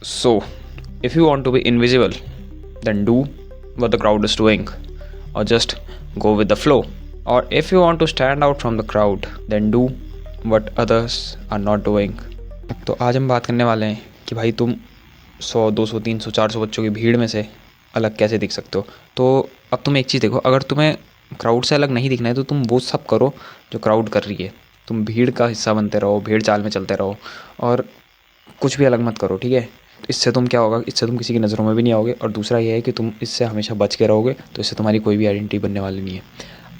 So, if you want to be invisible, then do what the crowd is doing, or just go with the flow. Or if you want to stand out from the crowd, then do what others are not doing. तो आज हम बात करने वाले हैं कि भाई तुम 100, 200, 300, 400 बच्चों की भीड़ में से अलग कैसे दिख सकते हो। तो अब तुम एक चीज़ देखो, अगर तुम्हें क्राउड से अलग नहीं दिखना है तो तुम वो सब करो जो क्राउड कर रही है। तुम भीड़ का हिस्सा बनते रहो, भीड़ चाल में चलते रहो और कुछ भी अलग मत करो, ठीक है। इससे तुम क्या होगा, इससे तुम किसी की नज़रों में भी नहीं आओगे और दूसरा ये है कि तुम इससे हमेशा बच के रहोगे, तो इससे तुम्हारी कोई भी आइडेंटिटी बनने वाली नहीं है।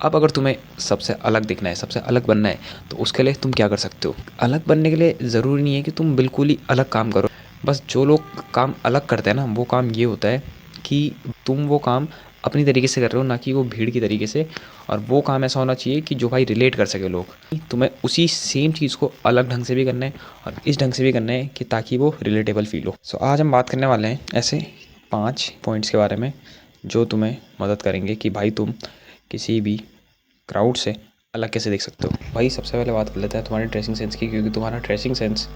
अब अगर तुम्हें सबसे अलग दिखना है, सबसे अलग बनना है, तो उसके लिए तुम क्या कर सकते हो। अलग बनने के लिए ज़रूरी नहीं है कि तुम बिल्कुल ही अलग काम करो। बस जो लोग काम अलग करते हैं ना, वो काम ये होता है कि तुम वो काम अपनी तरीके से कर रहे हो, ना कि वो भीड़ की तरीके से। और वो काम ऐसा होना चाहिए कि जो भाई रिलेट कर सके लोग। तुम्हें उसी सेम चीज़ को अलग ढंग से भी करना है और इस ढंग से भी करना है कि ताकि वो रिलेटेबल फील हो। सो आज हम बात करने वाले हैं ऐसे 5 पॉइंट्स के बारे में जो तुम्हें मदद करेंगे कि भाई तुम किसी भी क्राउड से अलग कैसे देख सकते हो। भाई सबसे पहले बात कर लेते हैं तुम्हारे ड्रेसिंग सेंस की, क्योंकि तुम्हारा ड्रेसिंग सेंस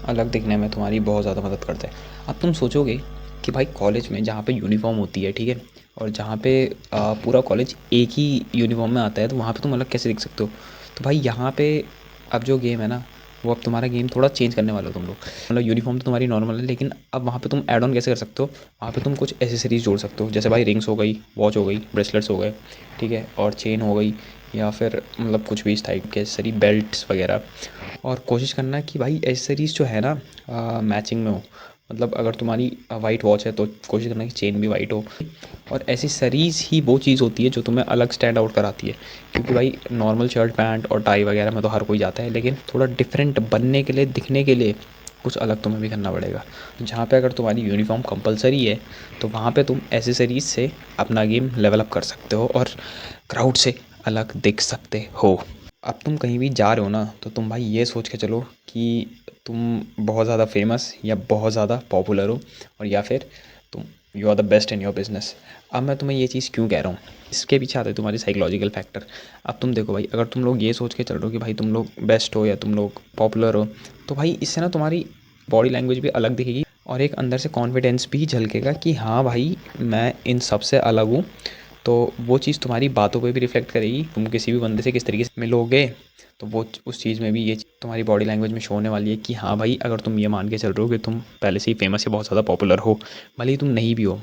अलग दिखने में तुम्हारी बहुत ज़्यादा मदद करता है। अब तुम सोचोगे कि भाई कॉलेज में जहाँ पे यूनिफॉर्म होती है, ठीक है, और जहाँ पे पूरा कॉलेज एक ही यूनिफॉर्म में आता है, तो वहाँ पे तुम अलग कैसे दिख सकते हो। तो भाई यहाँ पे अब जो गेम है ना, वो अब तुम्हारा गेम थोड़ा चेंज करने वाले हो तुम लोग। मतलब यूनिफॉर्म तो तुम्हारी नॉर्मल है, लेकिन अब वहाँ पे तुम ऐड ऑन कैसे कर सकते हो। वहाँ पे तुम कुछ एसेसरीज जोड़ सकते हो, जैसे भाई रिंग्स हो गई, वॉच हो गई, ब्रेसलेट्स हो गए, ठीक है, और चेन हो गई, या फिर मतलब कुछ भी इस टाइप के एसेसरी, बेल्ट्स वगैरह। और कोशिश करना कि भाई एसेसरीज़ जो है ना मैचिंग में हो। मतलब अगर तुम्हारी वाइट वॉच है तो कोशिश करना कि चेन भी वाइट हो। और एसेसरीज़ ही वो चीज़ होती है जो तुम्हें अलग स्टैंड आउट कराती है, क्योंकि भाई नॉर्मल शर्ट पैंट और टाई वगैरह में तो हर कोई जाता है, लेकिन थोड़ा डिफरेंट बनने के लिए, दिखने के लिए कुछ अलग तुम्हें भी करना पड़ेगा। जहाँ पे अगर तुम्हारी यूनिफॉर्म कंपलसरी है, तो वहाँ पे तुम एसेसरीज़ से अपना गेम लेवल अप कर सकते हो और क्राउड से अलग दिख सकते हो। अब तुम कहीं भी जा रहे हो ना, तो तुम भाई ये सोच के चलो कि तुम बहुत ज़्यादा फेमस या बहुत ज़्यादा पॉपुलर हो, और या फिर तुम you are the best in your business. अब मैं तुम्हें ये चीज़ क्यों कह रहा हूँ, इसके पीछे आते हैं तुम्हारी साइकोलॉजिकल फैक्टर। अब तुम देखो भाई, अगर तुम लोग ये सोच के चल रहे हो कि भाई तुम लोग बेस्ट हो या तुम लोग पॉपुलर हो, तो भाई इससे ना तुम्हारी बॉडी लैंग्वेज भी अलग दिखेगी और एक अंदर से कॉन्फिडेंस भी झलकेगा कि हाँ भाई मैं इन सब से अलग हूँ। तो वो चीज़ तुम्हारी बातों पे भी रिफ्लेक्ट करेगी। तुम किसी भी बंदे से किस तरीके से मिलोगे, तो वो उस चीज़ में भी ये तुम्हारी बॉडी लैंग्वेज में शो होने वाली है कि हाँ भाई, अगर तुम ये मान के चल रहे हो कि तुम पहले से ही फेमस या बहुत ज़्यादा पॉपुलर हो, भले ही तुम नहीं भी हो,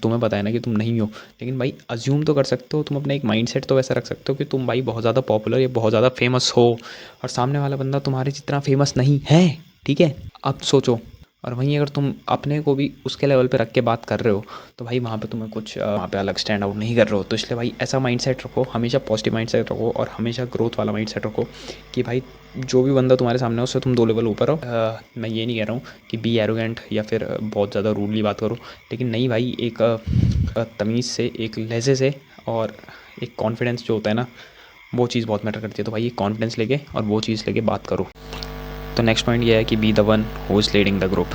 तुम्हें पता है ना कि तुम नहीं हो, लेकिन भाई अज्यूम तो कर सकते हो। तुम अपना एक माइंडसेट तो वैसा रख सकते हो कि तुम भाई बहुत ज़्यादा पॉपुलर या बहुत ज़्यादा फेमस हो, और सामने वाला बंदा तुम्हारे जितना फेमस नहीं है, ठीक है। अब सोचो, और वहीं अगर तुम अपने को भी उसके लेवल पे रख के बात कर रहे हो, तो भाई वहाँ पे तुम्हें कुछ वहाँ पे अलग स्टैंड आउट नहीं कर रहे हो। तो इसलिए भाई ऐसा माइंडसेट रखो, हमेशा पॉजिटिव माइंडसेट रखो और हमेशा ग्रोथ वाला माइंडसेट रखो कि भाई जो भी बंदा तुम्हारे सामने हो उससे तुम 2 लेवल ऊपर हो। मैं ये नहीं कह रहा हूँ कि बी एरोगेंट या फिर बहुत ज़्यादा रूडली बात करो, लेकिन नहीं भाई, एक तमीज़ से, एक लहजे से और एक कॉन्फिडेंस जो होता है ना, वो चीज़ बहुत मैटर करती है। तो भाई ये कॉन्फिडेंस लेके और वो चीज़ लेके बात करो। तो नेक्स्ट पॉइंट ये है कि be the one who is leading the group.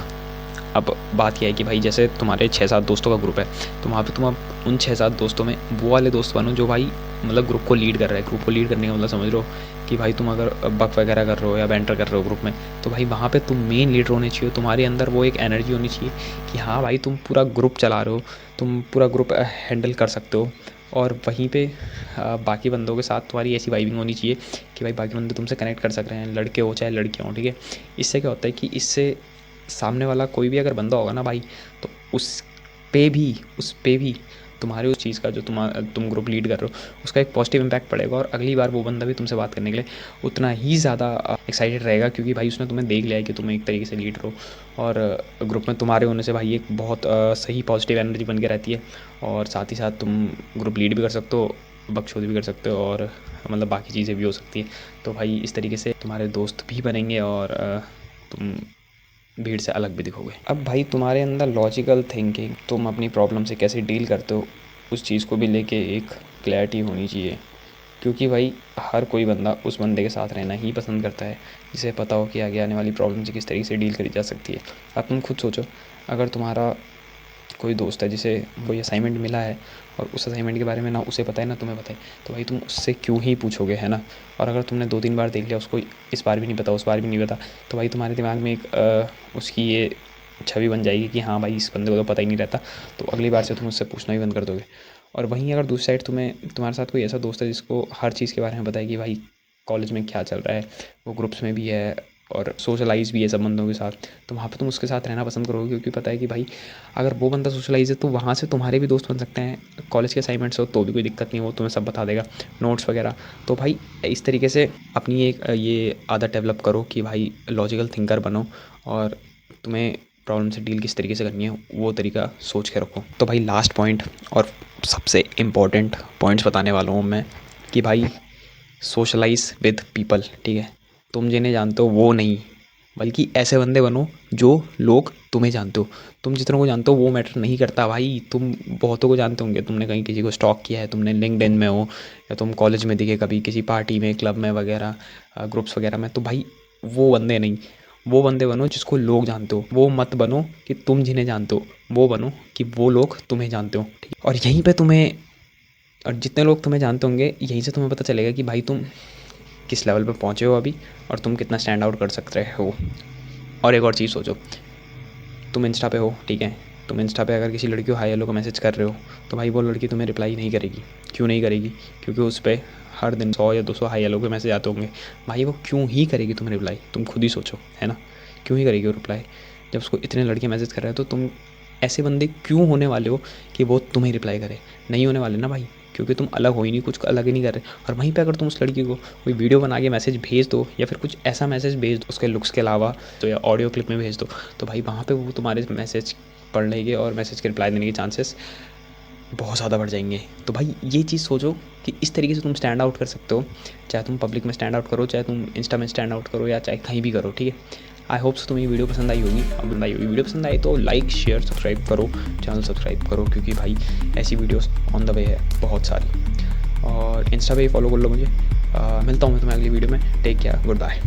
अब बात यह है कि भाई जैसे तुम्हारे 6-7 दोस्तों का ग्रुप है, तो वहाँ पे तुम अब उन 6-7 दोस्तों में वो वाले दोस्त बनो जो भाई मतलब ग्रुप को लीड कर रहा है। ग्रुप को लीड करने का मतलब समझ लो कि भाई तुम अगर बक वगैरह कर रहे हो या बैंटर कर रहे हो ग्रुप में, तो भाई वहाँ पे तुम मेन लीडर होने चाहिए। तुम्हारे अंदर वो एक एनर्जी होनी चाहिए कि हाँ भाई तुम पूरा ग्रुप चला रहे हो, तुम पूरा ग्रुप हैंडल कर सकते हो। और वहीं पे बाकी बंदों के साथ तुम्हारी ऐसी वाइबिंग होनी चाहिए कि भाई बाकी बंदे तुमसे कनेक्ट कर सक रहे हैं, लड़के हो चाहे लड़कियाँ हो, ठीक है। इससे क्या होता है कि इससे सामने वाला कोई भी अगर बंदा होगा ना भाई, तो उस पे भी तुम्हारे उस चीज़ का जो तुम ग्रुप लीड कर रहे हो, उसका एक पॉजिटिव इम्पैक्ट पड़ेगा। और अगली बार वो बंदा भी तुमसे बात करने के लिए उतना ही ज़्यादा एक्साइटेड रहेगा, क्योंकि भाई उसने तुम्हें देख लिया है कि तुम एक तरीके से लीडर हो। और ग्रुप में तुम्हारे होने से भाई एक बहुत सही पॉजिटिव एनर्जी बन के रहती है। और साथ ही साथ तुम ग्रुप लीड भी कर सकते हो, बकचोदी भी कर सकते हो, और मतलब बाकी चीज़ें भी हो सकती है। तो भाई इस तरीके से तुम्हारे दोस्त भी बनेंगे और तुम भीड़ से अलग भी दिखोगे। अब भाई तुम्हारे अंदर लॉजिकल थिंकिंग, तुम अपनी प्रॉब्लम से कैसे डील करते हो, उस चीज़ को भी लेके एक क्लैरिटी होनी चाहिए। क्योंकि भाई हर कोई बंदा उस बंदे के साथ रहना ही पसंद करता है जिसे पता हो कि आगे आने वाली प्रॉब्लम से किस तरीके से डील करी जा सकती है। अब तुम खुद सोचो, अगर तुम्हारा कोई दोस्त है जिसे कोई असाइनमेंट मिला है और उस असाइनमेंट के बारे में ना उसे पता है ना तुम्हें पता है, तो भाई तुम उससे क्यों ही पूछोगे, है ना। और अगर तुमने 2-3 बार देख लिया, उसको इस बार भी नहीं पता, उस बार भी नहीं पता, तो भाई तुम्हारे दिमाग में एक उसकी ये छवि बन जाएगी कि हाँ भाई इस बंदे को तो पता ही नहीं रहता, तो अगली बार से तुम उससे पूछना ही बंद कर दोगे। और वहीं अगर दूसरी साइड तुम्हारे साथ कोई ऐसा दोस्त है जिसको हर चीज़ के बारे में पता है कि भाई कॉलेज में क्या चल रहा है, वो ग्रुप्स में भी है और सोशलाइज भी है सब बंदों के साथ, तो वहाँ पे तुम उसके साथ रहना पसंद करोगे, क्योंकि पता है कि भाई अगर वो बंदा सोशलाइज है तो वहाँ से तुम्हारे भी दोस्त बन सकते हैं। कॉलेज के असाइनमेंट्स हो तो भी कोई दिक्कत नहीं, वो तुम्हें सब बता देगा, नोट्स वगैरह। तो भाई इस तरीके से अपनी एक ये आदत डेवलप करो कि भाई लॉजिकल थिंकर बनो, और तुम्हें प्रॉब्लम से डील किस तरीके से करनी है वो तरीका सोच के रखो। तो भाई लास्ट पॉइंट और सबसे इम्पॉर्टेंट पॉइंट्स बताने वाला हूँ मैं कि भाई सोशलाइज विद पीपल, ठीक है। तुम जिन्हें जानते हो वो नहीं, बल्कि ऐसे बंदे बनो जो लोग तुम्हें जानते हो। तुम जितनों को जानते हो वो मैटर नहीं करता भाई, तुम बहुतों को जानते होंगे, तुमने कहीं किसी को स्टॉक किया है, तुमने लिंक्डइन में हो या तुम कॉलेज में दिखे कभी किसी पार्टी में, क्लब में वगैरह, ग्रुप्स वगैरह में, तो भाई वो बंदे नहीं, वो बंदे बनो जिसको लोग जानते हो। वो मत बनो कि तुम जिन्हें जानते हो, वो बनो कि वो लोग तुम्हें जानते हो, ठीक है। और यहीं पे तुम्हें, और जितने लोग तुम्हें जानते होंगे यहीं से तुम्हें पता चलेगा कि भाई तुम किस लेवल पे पहुँचे हो अभी, और तुम कितना स्टैंड आउट कर सकते हो। और एक और चीज़ सोचो, तुम इंस्टा पे हो, ठीक है, तुम इंस्टा पे अगर किसी लड़की को हाई हेलो का मैसेज कर रहे हो, तो भाई वो लड़की तुम्हें रिप्लाई नहीं करेगी। क्यों नहीं करेगी? क्योंकि उस पर हर दिन 100 या 200 हाई हेलो के मैसेज आते होंगे। भाई वो क्यों ही करेगी तुम्हें रिप्लाई? तुम खुद ही सोचो, है ना, क्यों ही करेगी वो रिप्लाई? जब उसको इतने लड़के मैसेज कर रहे हैं तो तुम ऐसे बंदे क्यों होने वाले हो कि वो तुम्हें रिप्लाई करे? नहीं होने वाले ना भाई, क्योंकि तुम अलग हो ही नहीं, कुछ अलग ही नहीं कर रहे। और वहीं पे अगर तुम उस लड़की को कोई वीडियो बना के मैसेज भेज दो, या फिर कुछ ऐसा मैसेज भेज दो उसके लुक्स के अलावा, तो या ऑडियो क्लिप में भेज दो, तो भाई वहाँ पे वो तुम्हारे मैसेज पढ़ लेंगे और मैसेज के रिप्लाई देने के चांसेस बहुत ज़्यादा बढ़ जाएंगे। तो भाई ये चीज़ सोचो कि इस तरीके से तुम स्टैंड आउट कर सकते हो, चाहे तुम पब्लिक में स्टैंड आउट करो, चाहे तुम इंस्टा में स्टैंड आउट करो, या चाहे कहीं भी करो, ठीक है। आई होप सो तुम्हें वीडियो पसंद आई होगी। अब आई होगी, वीडियो पसंद आई तो लाइक शेयर सब्सक्राइब करो, चैनल सब्सक्राइब करो, क्योंकि भाई ऐसी वीडियोस ऑन द वे है बहुत सारी। और इंस्टा पे ही फॉलो कर लो मुझे। मिलता हूँ मैं तुम्हें अगली वीडियो में। Take care, good bye.